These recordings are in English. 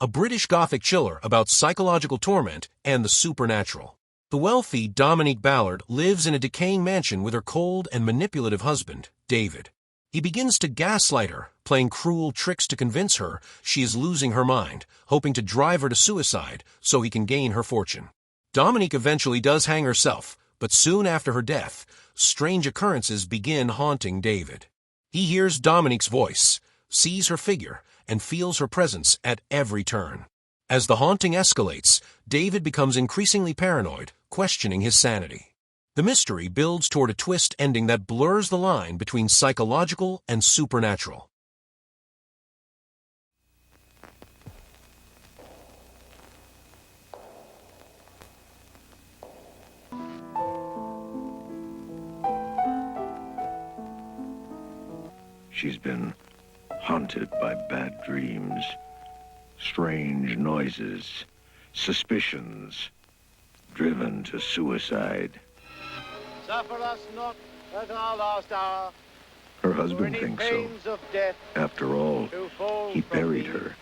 a British Gothic chiller about psychological torment and the supernatural. The wealthy Dominique Ballard lives in a decaying mansion with her cold and manipulative husband, David. He begins to gaslight her, playing cruel tricks to convince her she is losing her mind, hoping to drive her to suicide so he can gain her fortune. Dominique eventually does hang herself, but soon after her death, strange occurrences begin haunting David. He hears Dominique's voice, sees her figure, and feels her presence at every turn. As the haunting escalates, David becomes increasingly paranoid, questioning his sanity. The mystery builds toward a twist ending that blurs the line between psychological and supernatural. She's been haunted by bad dreams, strange noises, suspicions, driven to suicide. Suffer us not at our last hour. Her husband thinks so. Of death, after all, he buried her.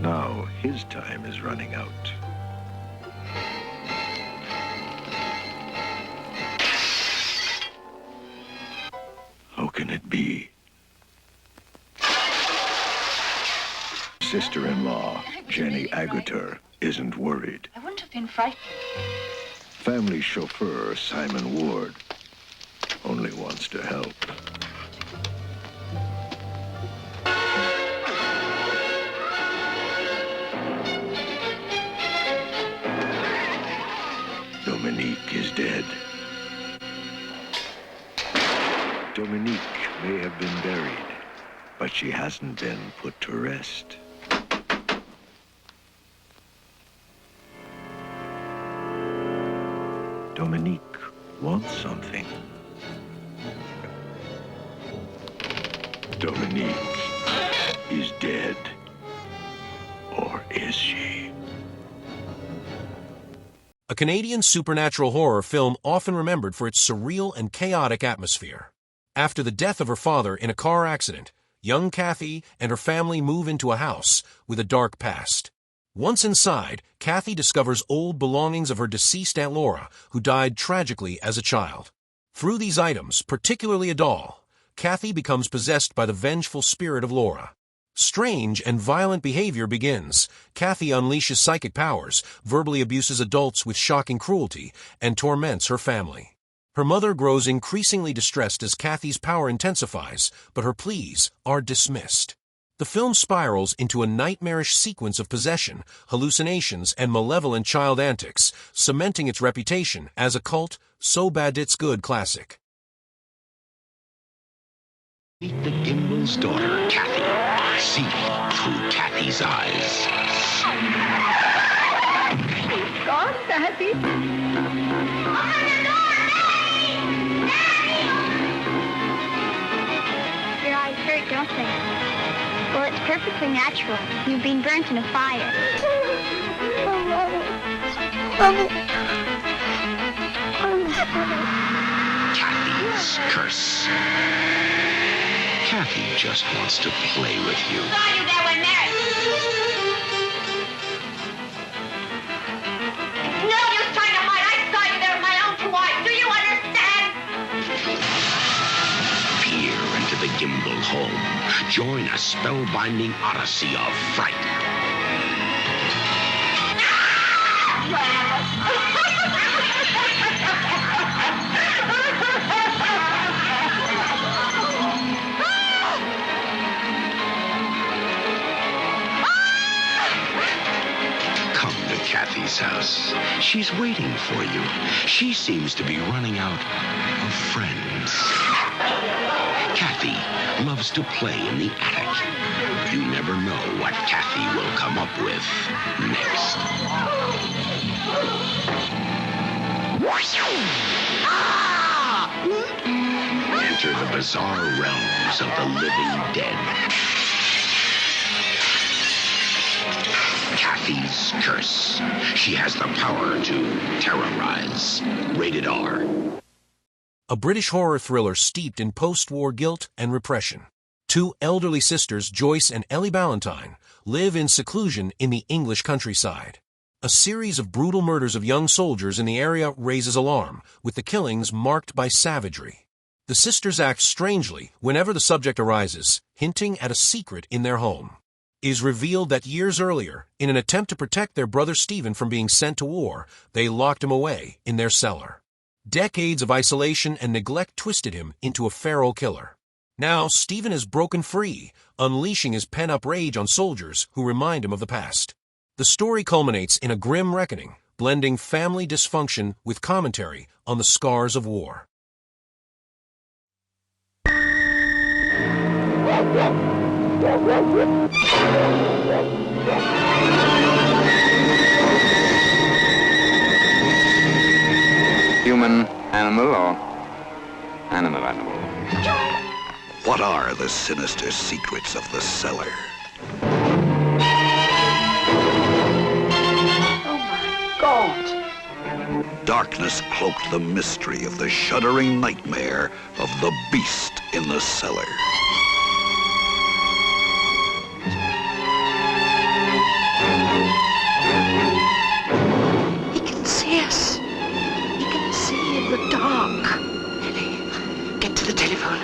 Now his time is running out. How can it be? Sister-in-law, Jenny Agutter, isn't worried. I wouldn't have been frightened. Family chauffeur, Simon Ward, only wants to help. Dominique is dead. Dominique may have been buried, but she hasn't been put to rest. Dominique wants something. Dominique is dead. Or is she? A Canadian supernatural horror film often remembered for its surreal and chaotic atmosphere. After the death of her father in a car accident, young Cathy and her family move into a house with a dark past. Once inside, Cathy discovers old belongings of her deceased Aunt Laura, who died tragically as a child. Through these items, particularly a doll, Cathy becomes possessed by the vengeful spirit of Laura. Strange and violent behavior begins. Cathy unleashes psychic powers, verbally abuses adults with shocking cruelty, and torments her family. Her mother grows increasingly distressed as Cathy's power intensifies, but her pleas are dismissed. The film spirals into a nightmarish sequence of possession, hallucinations, and malevolent child antics, cementing its reputation as a cult, so-bad-it's-good classic. Meet the Gimbel's daughter, Cathy. See through Cathy's eyes. She's gone, Cathy. Open the door, Daddy! Daddy! Your eyes hurt, don't they? Well, it's perfectly natural. You've been burnt in a fire. Cathy's curse. Cathy just wants to play with you. Saw you there when married. No use trying to hide. I saw you there with my own two eyes. Do you understand? Peer into the Gimbel home. Join a spellbinding odyssey of fright. Come to Cathy's house. She's waiting for you. She seems to be running out of friends. Cathy loves to play in the attic. You never know what Cathy will come up with next. Enter the bizarre realms of the living dead. Cathy's curse. She has the power to terrorize. Rated R. A British horror thriller steeped in post-war guilt and repression. Two elderly sisters, Joyce and Ellie Ballantyne, live in seclusion in the English countryside. A series of brutal murders of young soldiers in the area raises alarm, with the killings marked by savagery. The sisters act strangely whenever the subject arises, hinting at a secret in their home. It is revealed that years earlier, in an attempt to protect their brother Stephen from being sent to war, they locked him away in their cellar. Decades of isolation and neglect twisted him into a feral killer. Now, Stephen has broken free, unleashing his pent-up rage on soldiers who remind him of the past. The story culminates in a grim reckoning, blending family dysfunction with commentary on the scars of war. Human animal or animal? What are the sinister secrets of the cellar? Oh my God! Darkness cloaked the mystery of the shuddering nightmare of the beast in the cellar. He can see us. He can see in the dark. Ellie, get to the telephone.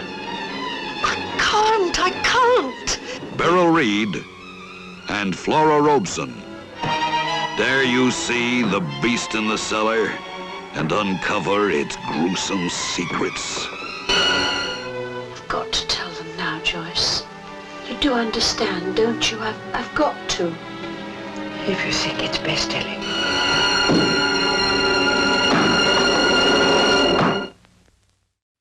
I can't. Beryl Reed and Flora Robeson. Dare you see the beast in the cellar and uncover its gruesome secrets? I've got to tell them now, Joyce. You do understand, don't you? I've got to. If you think it's best, Ellie.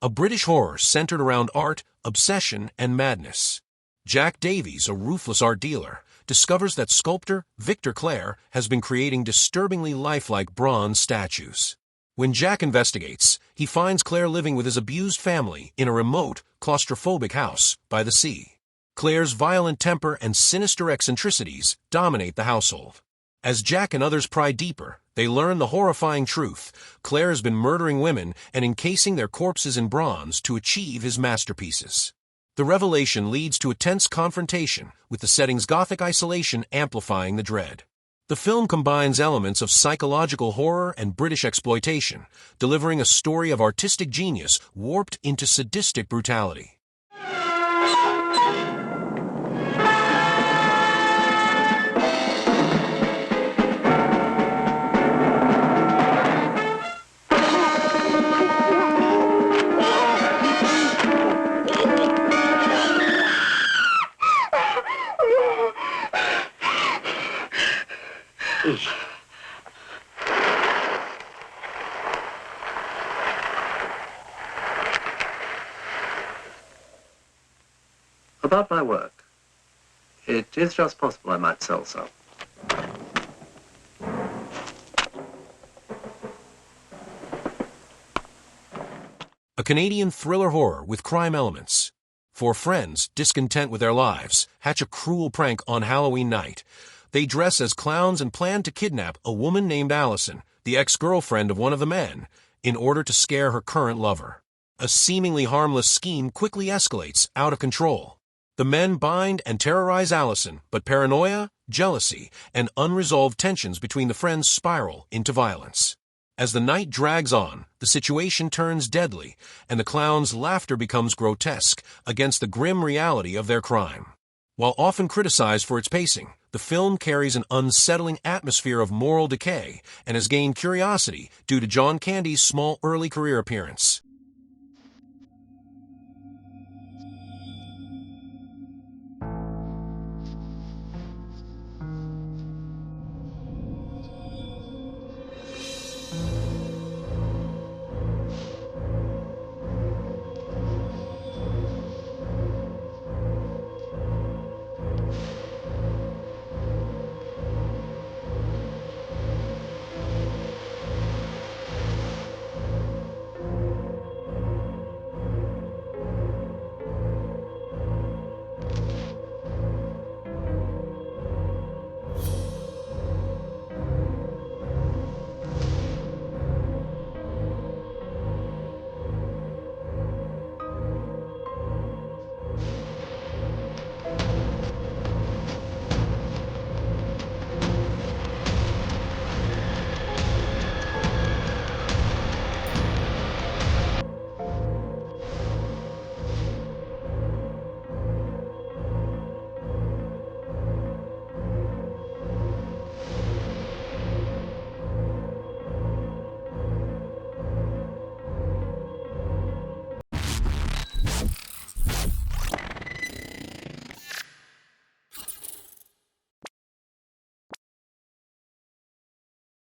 A British horror centered around art, obsession, and madness. Jack Davies, a ruthless art dealer, discovers that sculptor Victor Clare has been creating disturbingly lifelike bronze statues. When Jack investigates, he finds Clare living with his abused family in a remote, claustrophobic house by the sea. Clare's violent temper and sinister eccentricities dominate the household. As Jack and others pry deeper, they learn the horrifying truth. Clare has been murdering women and encasing their corpses in bronze to achieve his masterpieces. The revelation leads to a tense confrontation, with the setting's gothic isolation amplifying the dread. The film combines elements of psychological horror and British exploitation, delivering a story of artistic genius warped into sadistic brutality. About my work. It is just possible I might sell some. A Canadian thriller horror with crime elements. Four friends, discontent with their lives, hatch a cruel prank on Halloween night. They dress as clowns and plan to kidnap a woman named Allison, the ex-girlfriend of one of the men, in order to scare her current lover. A seemingly harmless scheme quickly escalates out of control. The men bind and terrorize Allison, but paranoia, jealousy, and unresolved tensions between the friends spiral into violence. As the night drags on, the situation turns deadly, and the clowns' laughter becomes grotesque against the grim reality of their crime. While often criticized for its pacing, the film carries an unsettling atmosphere of moral decay and has gained curiosity due to John Candy's small early career appearance.